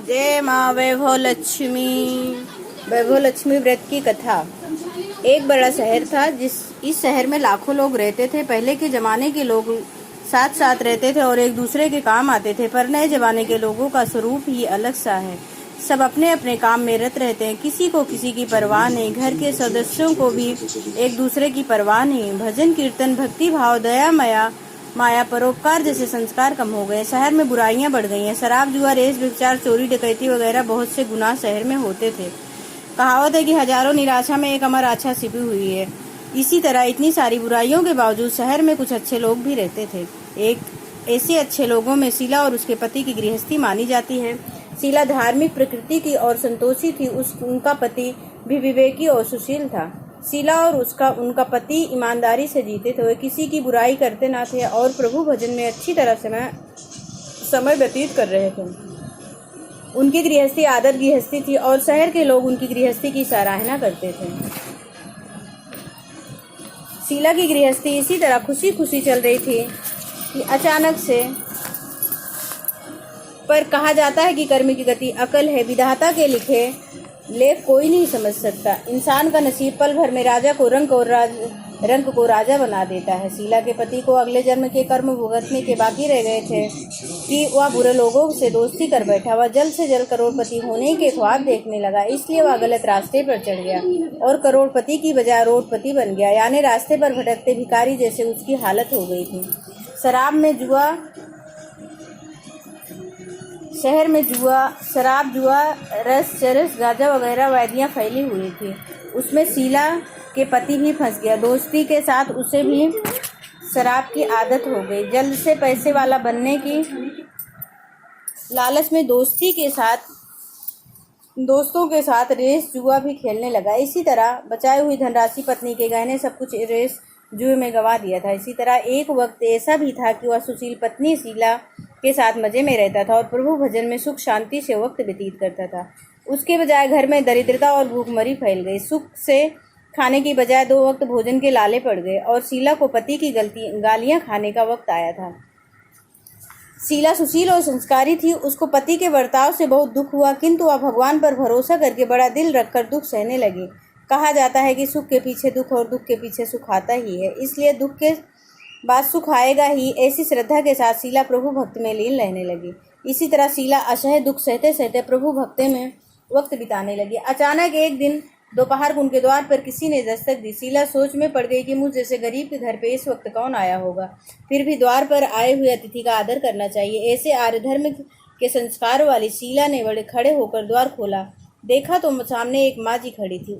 जय माँ वैभव लक्ष्मी। वैभव लक्ष्मी व्रत की कथा। एक बड़ा शहर था इस शहर में लाखों लोग रहते थे। पहले के जमाने के लोग साथ साथ रहते थे और एक दूसरे के काम आते थे, पर नए जमाने के लोगों का स्वरूप ही अलग सा है। सब अपने अपने काम में रत रहते हैं, किसी को किसी की परवाह नहीं। घर के सदस्यों को भी एक दूसरे की परवाह नहीं। भजन कीर्तन, भक्ति भाव, दया माया परोपकार जैसे संस्कार कम हो गए। शहर में बुराइयां बढ़ गई हैं। शराब, जुआ, रेस, व्यभिचार, चोरी, डकैती वगैरह बहुत से गुनाह शहर में होते थे। कहावत है कि हजारों निराशा में एक अमर आशा छिपी हुई है। इसी तरह इतनी सारी बुराइयों के बावजूद शहर में कुछ अच्छे लोग भी रहते थे। एक ऐसे अच्छे लोगों में शीला और उसके पति की गृहस्थी मानी जाती है। शीला धार्मिक प्रकृति की और संतोषी थी। उनका पति भी विवेकी और सुशील था। शीला और उनका पति ईमानदारी से जीते थे। वे किसी की बुराई करते ना थे और प्रभु भजन में अच्छी तरह समय व्यतीत कर रहे थे। उनकी गृहस्थी आदर गृहस्थी थी और शहर के लोग उनकी गृहस्थी की सराहना करते थे। शीला की गृहस्थी इसी तरह खुशी खुशी चल रही थी कि अचानक से, पर कहा जाता है कि कर्म की गति अकल है। विधाता के लिखे लेख कोई नहीं समझ सकता। इंसान का नसीब पल भर में राजा को रंक को राजा बना देता है। शीला के पति को अगले जन्म के कर्म भुगतने के बाकी रह गए थे कि वह बुरे लोगों से दोस्ती कर बैठा। वह जल्द से जल्द करोड़पति होने के ख्वाब देखने लगा, इसलिए वह गलत रास्ते पर चढ़ गया और करोड़पति की बजाय रोडपति बन गया, यानी रास्ते पर भटकते भिखारी जैसे उसकी हालत हो गई थी। शहर में शराब, जुआ, रस, चरस, गांजा वगैरह वैदियां फैली हुई थी। उसमें शीला के पति भी फंस गया। दोस्ती के साथ उसे भी शराब की आदत हो गई। जल्द से पैसे वाला बनने की लालच में दोस्तों के साथ रेस जुआ भी खेलने लगा। इसी तरह बचाई हुई धनराशि, पत्नी के गहने, सब कुछ रेस जुए में गंवा दिया था। इसी तरह एक वक्त ऐसा भी था कि वह सुशील पत्नी शीला के साथ मजे में रहता था और प्रभु भजन में सुख शांति से वक्त व्यतीत करता था। उसके बजाय घर में दरिद्रता और भूखमरी फैल गई। सुख से खाने की बजाय 2 वक्त भोजन के लाले पड़ गए और शीला को पति की गालियां खाने का वक्त आया था। शीला सुशील और संस्कारी थी। उसको पति के बर्ताव से बहुत दुख हुआ, किंतु वह भगवान पर भरोसा करके बड़ा दिल रखकर दुख सहने लगी। कहा जाता है कि सुख के पीछे दुख और दुख के पीछे सुख आता ही है, इसलिए दुख के बाद सुख आएगा ही। ऐसी श्रद्धा के साथ शीला प्रभु भक्ति में लीन रहने लगी। इसी तरह शीला असह्य दुख सहते सहते प्रभु भक्ति में वक्त बिताने लगी। अचानक एक दिन दोपहर को उनके द्वार पर किसी ने दस्तक दी। शीला सोच में पड़ गई कि मुझ जैसे गरीब के घर पे इस वक्त कौन आया होगा। फिर भी द्वार पर आए हुए अतिथि का आदर करना चाहिए। ऐसे आर्य धर्म के संस्कार वाली शीला ने बड़े खड़े होकर द्वार खोला। देखा तो सामने एक माँ जी खड़ी थी।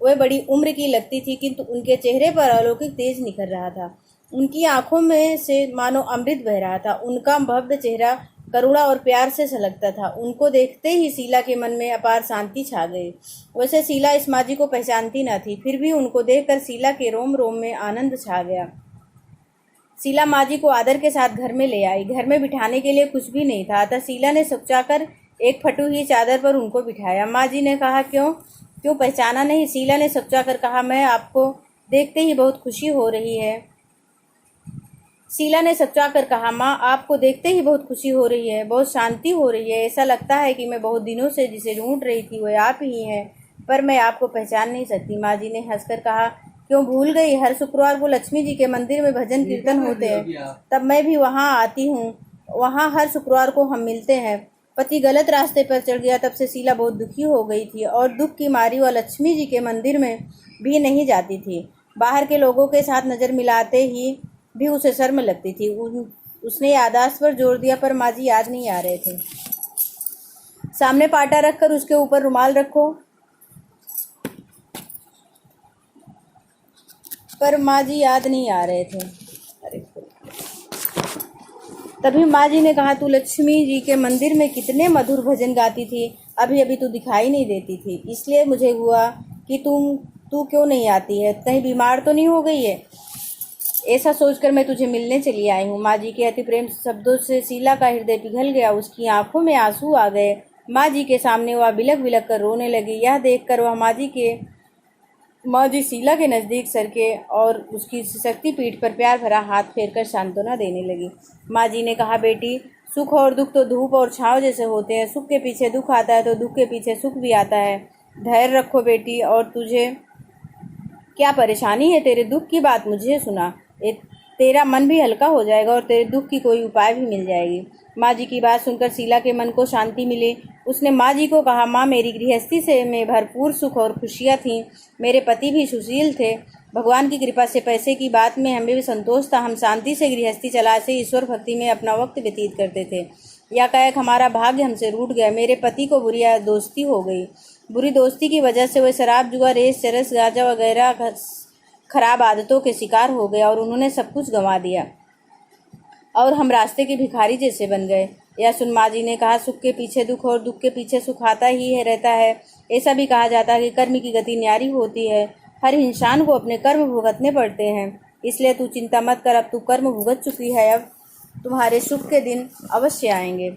वह बड़ी उम्र की लगती थी, किंतु उनके चेहरे पर अलौकिक तेज निखर रहा था। उनकी आंखों में से मानो अमृत बह रहा था। उनका भव्य चेहरा करुणा और प्यार से झलकता था। उनको देखते ही शीला के मन में अपार शांति छा गई। वैसे शीला इस माँ जी को पहचानती न थी, फिर भी उनको देखकर शीला के रोम रोम में आनंद छा गया। शीला माँ जी को आदर के साथ घर में ले आई। घर में बिठाने के लिए कुछ भी नहीं था, अतः शीला ने सुकचाकर एक फटी हुई चादर पर उनको बिठाया। माँ जी ने कहा, क्यों पहचाना नहीं? शीला ने सुकचाकर कहा, मैं आपको देखते ही बहुत खुशी हो रही है। शीला ने सच्चाकर कहा, माँ, आपको देखते ही बहुत खुशी हो रही है, बहुत शांति हो रही है। ऐसा लगता है कि मैं बहुत दिनों से जिसे ढूंढ रही थी वह आप ही हैं, पर मैं आपको पहचान नहीं सकती। माँ जी ने हंसकर कहा, क्यों भूल गई? हर शुक्रवार को लक्ष्मी जी के मंदिर में भजन कीर्तन होते हैं, तब मैं भी वहाँ आती हूँ। वहाँ हर शुक्रवार को हम मिलते हैं। पति गलत रास्ते पर चढ़ गया, तब से शीला बहुत दुखी हो गई थी और दुख की मारी वह लक्ष्मी जी के मंदिर में भी नहीं जाती थी। बाहर के लोगों के साथ नजर मिलाते ही भी उसे शर्म लगती थी। उसने याददाश्त पर जोर दिया, पर माँ जी याद नहीं आ रहे थे। सामने पाटा रखकर उसके ऊपर रुमाल रखो, पर माँ जी याद नहीं आ रहे थे। तभी माँ जी ने कहा, तू लक्ष्मी जी के मंदिर में कितने मधुर भजन गाती थी, अभी अभी तू दिखाई नहीं देती थी, इसलिए मुझे हुआ कि तू क्यों नहीं आती है, कहीं बीमार तो नहीं हो गई है? ऐसा सोचकर मैं तुझे मिलने चली आई हूँ। माँ जी के अति प्रेम शब्दों से शीला का हृदय पिघल गया। उसकी आंखों में आंसू आ गए। माँ जी के सामने वह बिलख बिलख कर रोने लगी। यह देखकर वह माँ जी शीला के नज़दीक सरके और उसकी शक्ति पीठ पर प्यार भरा हाथ फेरकर सांत्वना देने लगी। माँ जी ने कहा, बेटी, सुख और दुख तो धूप और छांव जैसे होते हैं। सुख के पीछे दुख आता है तो दुख के पीछे सुख भी आता है। धैर्य रखो बेटी, और तुझे क्या परेशानी है? तेरे दुख की बात मुझे सुना, तेरा मन भी हल्का हो जाएगा और तेरे दुख की कोई उपाय भी मिल जाएगी। माँ जी की बात सुनकर शीला के मन को शांति मिली। उसने माँ जी को कहा, माँ, मेरी गृहस्थी से में भरपूर सुख और खुशियाँ थीं। मेरे पति भी सुशील थे। भगवान की कृपा से पैसे की बात में हमें भी संतोष था। हम शांति से गृहस्थी चला से ईश्वर भक्ति में अपना वक्त व्यतीत करते थे। या कह हमारा भाग्य हमसे रूठ गया। मेरे पति को बुरी दोस्ती हो गई। बुरी दोस्ती की वजह से वह शराब, जुआ, रेस, चरस, गांजा वगैरह खराब आदतों के शिकार हो गया और उन्होंने सब कुछ गंवा दिया और हम रास्ते के भिखारी जैसे बन गए। यह सुन माँ जी ने कहा, सुख के पीछे दुख और दुख के पीछे सुख आता ही है रहता है। ऐसा भी कहा जाता है कि कर्म की गति न्यारी होती है। हर इंसान को अपने कर्म भुगतने पड़ते हैं, इसलिए तू चिंता मत कर। अब तू कर्म भुगत चुकी है, अब तुम्हारे सुख के दिन अवश्य आएंगे।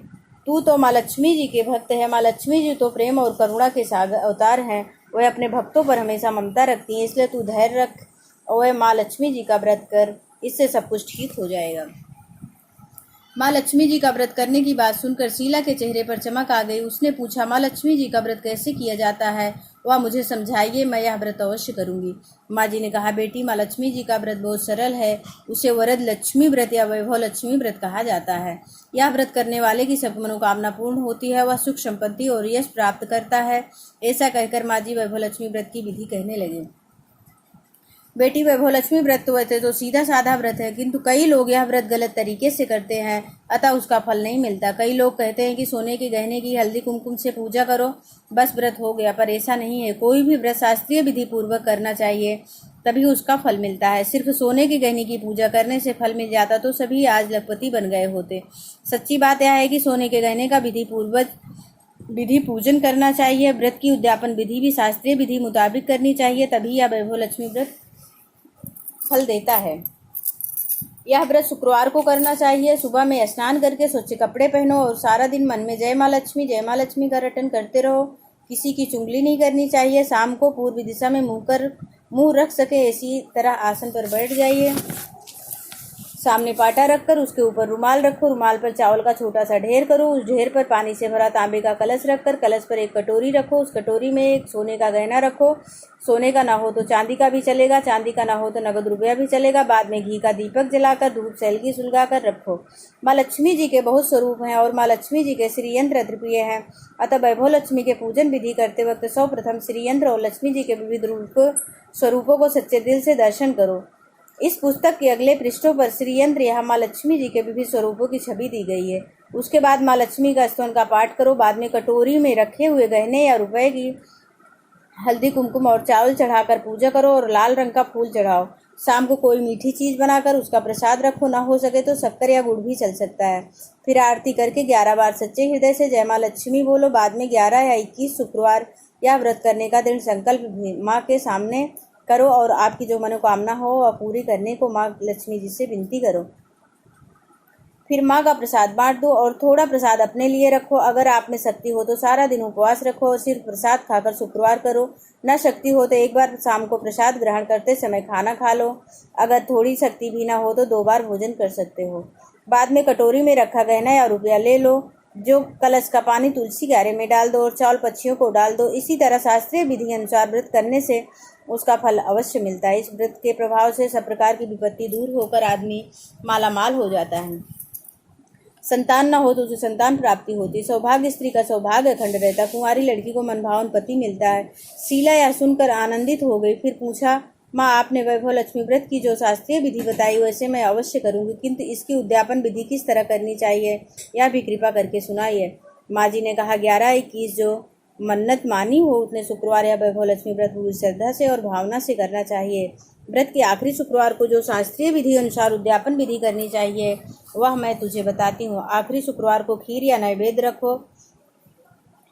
तू तो माँ लक्ष्मी जी के भक्त है। माँ लक्ष्मी जी तो प्रेम और करुणा के सागर अवतार हैं। वह अपने भक्तों पर हमेशा ममता रखती हैं, इसलिए तू धैर्य रख और माँ लक्ष्मी जी का व्रत कर, इससे सब कुछ ठीक हो जाएगा। माँ लक्ष्मी जी का व्रत करने की बात सुनकर शीला के चेहरे पर चमक आ गई। उसने पूछा, माँ लक्ष्मी जी का व्रत कैसे किया जाता है? वह मुझे समझाइए, मैं यह व्रत अवश्य करूंगी। माँ जी ने कहा, बेटी, माँ लक्ष्मी जी का व्रत बहुत सरल है। उसे वरद लक्ष्मी व्रत या वैभव लक्ष्मी व्रत कहा जाता है। यह व्रत करने वाले की सब मनोकामना पूर्ण होती है। वह सुख, संपत्ति और यश प्राप्त करता है। ऐसा कहकर माँ जी वैभव लक्ष्मी व्रत की विधि कहने लगे। बेटी, वैभव लक्ष्मी व्रत तो वैसे तो सीधा साधा व्रत है, किंतु कई लोग यह व्रत गलत तरीके से करते हैं, अतः उसका फल नहीं मिलता। कई लोग कहते हैं कि सोने के गहने की हल्दी कुमकुम से पूजा करो, बस व्रत हो गया, पर ऐसा नहीं है। कोई भी व्रत शास्त्रीय विधि पूर्वक करना चाहिए, तभी उसका फल मिलता है। सिर्फ सोने के गहने की पूजा करने से फल मिल जाता तो सभी आज लखपति बन गए होते। सच्ची बात यह है कि सोने के गहने का विधि पूजन करना चाहिए। व्रत की उद्यापन विधि भी शास्त्रीय विधि मुताबिक करनी चाहिए, तभी यह वैभव लक्ष्मी व्रत फल देता है। यह व्रत शुक्रवार को करना चाहिए। सुबह में स्नान करके स्वच्छ कपड़े पहनो और सारा दिन मन में जय माँ लक्ष्मी का रटन करते रहो। किसी की चुगली नहीं करनी चाहिए। शाम को पूर्वी दिशा में मुंह रख सके ऐसी तरह आसन पर बैठ जाइए। सामने पाटा रखकर उसके ऊपर रुमाल रखो। रुमाल पर चावल का छोटा सा ढेर करो। उस ढेर पर पानी से भरा तांबे का कलश रखकर कलश पर एक कटोरी रखो। उस कटोरी में एक सोने का गहना रखो। सोने का ना हो तो चांदी का भी चलेगा, चांदी का ना हो तो नगद रुपया भी चलेगा। बाद में घी का दीपक जलाकर धूप सैलगी सुलगाकर रखो। माँ लक्ष्मी जी के बहुत स्वरूप हैं और माँ लक्ष्मी जी के श्री यंत्र अद्वितीय हैं, अतः वैभव लक्ष्मी के पूजन विधि करते वक्त सर्वप्रथम श्री यंत्र और लक्ष्मी जी के विविध स्वरूपों को सच्चे दिल से दर्शन करो। इस पुस्तक के अगले पृष्ठों पर श्री यंत्र यहाँ माँ लक्ष्मी जी के विभिन्न स्वरूपों की छवि दी गई है। उसके बाद माँ लक्ष्मी का स्तवन का पाठ करो। बाद में कटोरी में रखे हुए गहने या रुपए की हल्दी कुमकुम और चावल चढ़ाकर पूजा करो और लाल रंग का फूल चढ़ाओ। शाम को कोई मीठी चीज बनाकर उसका प्रसाद रखो, ना हो सके तो शक्कर या गुड़ भी चल सकता है। फिर आरती करके 11 बार सच्चे हृदय से जय माँ लक्ष्मी बोलो। बाद में 11 या 21 शुक्रवार या व्रत करने का दृढ़ संकल्प माँ के सामने करो और आपकी जो मनोकामना हो वह पूरी करने को माँ लक्ष्मी जी से विनती करो। फिर माँ का प्रसाद बांट दो और थोड़ा प्रसाद अपने लिए रखो। अगर आप में शक्ति हो तो सारा दिन उपवास रखो और सिर्फ प्रसाद खाकर शुक्रवार करो। न शक्ति हो तो एक बार शाम को प्रसाद ग्रहण करते समय खाना खा लो। अगर थोड़ी शक्ति भी ना हो तो 2 बार भोजन कर सकते हो। बाद में कटोरी में रखा गहना या रुपया ले लो। जो कलश का पानी तुलसी क्यारे में डाल दो और चावल पक्षियों को डाल दो। इसी तरह शास्त्रीय विधि अनुसार व्रत करने से उसका फल अवश्य मिलता है। इस व्रत के प्रभाव से सब प्रकार की विपत्ति दूर होकर आदमी मालामाल हो जाता है। संतान न हो तो उसे संतान प्राप्ति होती। सौभाग्य स्त्री का सौभाग्य अखंड रहता। कुंवारी लड़की को मनभावन पति मिलता है। शीला यह सुनकर आनंदित हो गई। फिर पूछा, माँ, आपने वैभव लक्ष्मी व्रत की जो शास्त्रीय विधि बताई वैसे मैं अवश्य करूंगी, किंतु इसकी उद्यापन विधि किस तरह करनी चाहिए यह भी कृपा करके सुनाइए। माँ जी ने कहा, 11-21 जो मन्नत मानी हो उतने शुक्रवार या वैभव लक्ष्मी व्रत पूरी श्रद्धा से और भावना से करना चाहिए। व्रत के आखिरी शुक्रवार को जो शास्त्रीय विधि अनुसार उद्यापन विधि करनी चाहिए वह मैं तुझे बताती हूँ। आखिरी शुक्रवार को खीर या नैवेद्य रखो।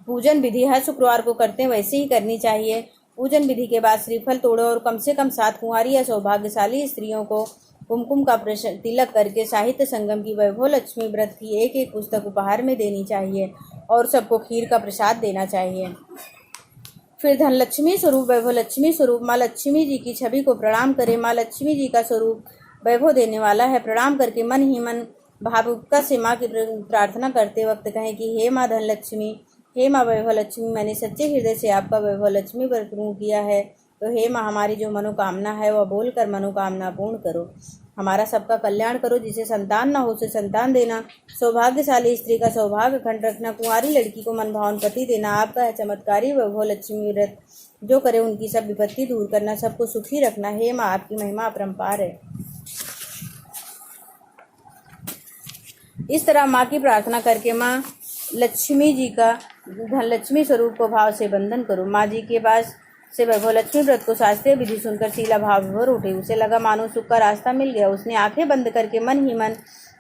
पूजन विधि हर शुक्रवार को करते वैसे ही करनी चाहिए। पूजन विधि के बाद श्रीफल तोड़ो और कम से कम 7 कुंवारी या सौभाग्यशाली स्त्रियों को कुमकुम का तिलक करके साहित्य संगम की वैभव लक्ष्मी व्रत की एक पुस्तक उपहार में देनी चाहिए और सबको खीर का प्रसाद देना चाहिए। फिर धनलक्ष्मी स्वरूप, वैभव लक्ष्मी स्वरूप माँ लक्ष्मी जी की छवि को प्रणाम करें। माँ लक्ष्मी जी का स्वरूप वैभव देने वाला है। प्रणाम करके मन ही मन भावुकता से माँ की प्रार्थना करते वक्त कहें कि हे माँ धनलक्ष्मी, हे माँ वैभव लक्ष्मी, मैंने सच्चे हृदय से आपका वैभव लक्ष्मी व्रत पूर्ण किया है, तो हे माँ हमारी जो मनोकामना है वह बोलकर मनोकामना पूर्ण करो। हमारा सबका कल्याण करो, जिसे संतान न हो उसे संतान देना, सौभाग्यशाली स्त्री का सौभाग्य अखंड रखना, कुंवारी लड़की को मनभावन पति देना। आपका है चमत्कारी वैभव लक्ष्मी व्रत, जो करे उनकी सब विपत्ति दूर करना, सबको सुखी रखना। हे माँ आपकी महिमा अपरंपार है। इस तरह माँ की प्रार्थना करके माँ लक्ष्मी जी का धनलक्ष्मी स्वरूप को भाव से बंधन करो। माँ जी के पास से वैभव लक्ष्मी व्रत को शास्त्रीय विधि सुनकर शीला भाव विभोर उठे। उसे लगा मानो सुख का रास्ता मिल गया। उसने आंखें बंद करके मन ही मन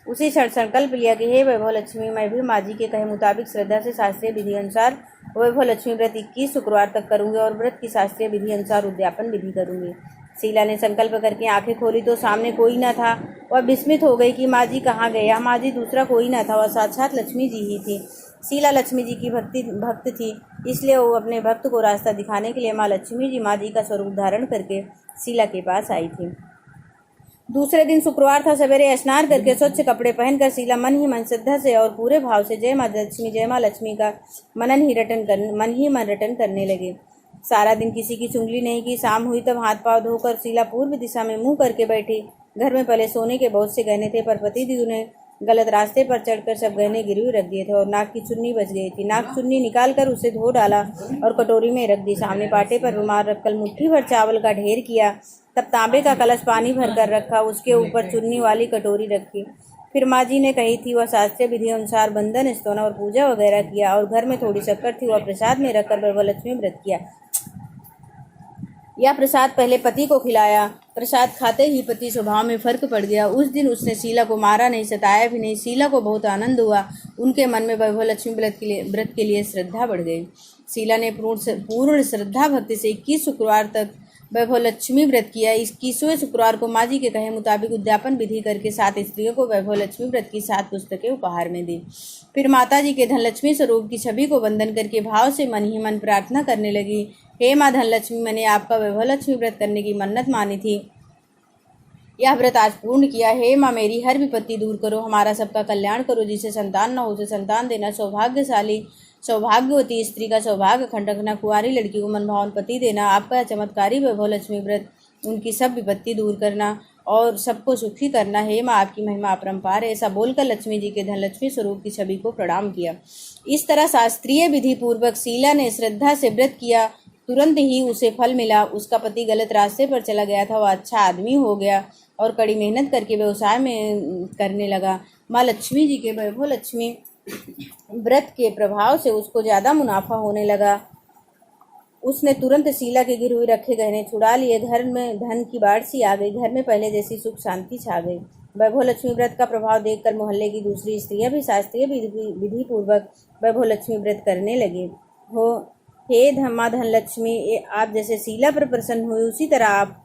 उसी क्षण संकल्प लिया कि हे वैभव लक्ष्मी, मैं भी माँ जी के कहे मुताबिक श्रद्धा से शास्त्रीय विधि अनुसार वैभव लक्ष्मी व्रत 21 शुक्रवार तक करूंगी और व्रत की शास्त्रीय विधि अनुसार उद्यापन विधि करूंगी। शीला ने संकल्प करके आंखें खोली तो सामने कोई न था। वह विस्मित हो गई कि माँ जी कहाँ गए। यह माँ जी दूसरा कोई न था, वह साक्षात लक्ष्मी जी ही थी। शीला लक्ष्मी जी की भक्त थी, इसलिए वो अपने भक्त को रास्ता दिखाने के लिए माँ लक्ष्मी जी माँ जी का स्वरूप धारण करके शीला के पास आई थी। दूसरे दिन शुक्रवार था। सवेरे स्नान करके स्वच्छ कपड़े पहनकर शीला मन ही मन श्रद्धा से और पूरे भाव से जय माँ लक्ष्मी का मन ही मन रटन करने लगे। सारा दिन किसी की चुंगली नहीं की। शाम हुई तब हाथ पांव धोकर शीला पूर्व दिशा में मुंह करके बैठी। घर में पहले सोने के बहुत से गहने थे, पर पति देव ने गलत रास्ते पर चढ़कर सब गहने गिरवी रख दिए थे और नाक की चुन्नी बच गई थी। नाक चुन्नी निकालकर उसे धो डाला और कटोरी में रख दी। सामने पाटे पर रुमाल रखकर मुट्ठी भर चावल का ढेर किया। तब तांबे का कलश पानी भर कर रखा, उसके ऊपर चुन्नी वाली कटोरी रखी। फिर माँ जी ने कही थी वह शास्त्रीय विधि अनुसार बंधन स्तवन और पूजा वगैरह किया और घर में थोड़ी शक्कर थी वह प्रसाद में रखकर वैभव लक्ष्मी व्रत किया। यह प्रसाद पहले पति को खिलाया। प्रसाद खाते ही पति स्वभाव में फर्क पड़ गया। उस दिन उसने शीला को मारा नहीं, सताया भी नहीं। शीला को बहुत आनंद हुआ। उनके मन में वैभव लक्ष्मी व्रत के लिए श्रद्धा बढ़ गई। शीला ने पूर्ण श्रद्धा भक्ति से 21 शुक्रवार तक वैभव लक्ष्मी व्रत किया। 21वें शुक्रवार को माँ जी के कहे मुताबिक उद्यापन विधि करके 7 स्त्रियों को वैभव लक्ष्मी व्रत की 7 पुस्तकें उपहार में दी। फिर माता जी के धनलक्ष्मी स्वरूप की छवि को वंदन करके भाव से मन ही मन प्रार्थना करने लगी, हे माँ धनलक्ष्मी, मैंने आपका वैभव लक्ष्मी व्रत करने की मन्नत मानी थी, यह व्रत आज पूर्ण किया। हे माँ मेरी हर विपत्ति दूर करो, हमारा सबका कल्याण करो, जिसे संतान न हो उसे संतान देना, सौभाग्यवती स्त्री का सौभाग्य अखंड रखना, कुंवारी लड़की को मनभावन पति देना। आपका चमत्कारी वैभव लक्ष्मी व्रत उनकी सब विपत्ति दूर करना और सबको सुखी करना। हे माँ आपकी महिमा अपरंपार है। ऐसा बोलकर लक्ष्मी जी के धनलक्ष्मी स्वरूप की छवि को प्रणाम किया। इस तरह शास्त्रीय विधि पूर्वक शीला ने श्रद्धा से व्रत किया। तुरंत ही उसे फल मिला। उसका पति गलत रास्ते पर चला गया था, वह अच्छा आदमी हो गया और कड़ी मेहनत करके व्यवसाय में करने लगा। माँ लक्ष्मी जी के वैभव लक्ष्मी व्रत के प्रभाव से उसको ज़्यादा मुनाफा होने लगा। उसने तुरंत शीला के गिरवी रखे गहने छुड़ा लिए। घर में धन की बाढ़ सी आ गई। घर में पहले जैसी सुख शांति छा गई। वैभव लक्ष्मी व्रत का प्रभाव देखकर मोहल्ले की दूसरी स्त्रियां भी शास्त्रीय विधि पूर्वक वैभव लक्ष्मी व्रत करने लगे। हो हे धम्मा धनलक्ष्मी, आप जैसे शीला पर प्रसन्न हुए उसी तरह आप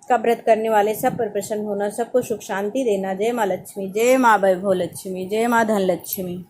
का व्रत करने वाले सब पर प्रसन्न होना, सबको सुख शांति देना। जय माँ लक्ष्मी, जय माँ वैभव लक्ष्मी, जय माँ धनलक्ष्मी।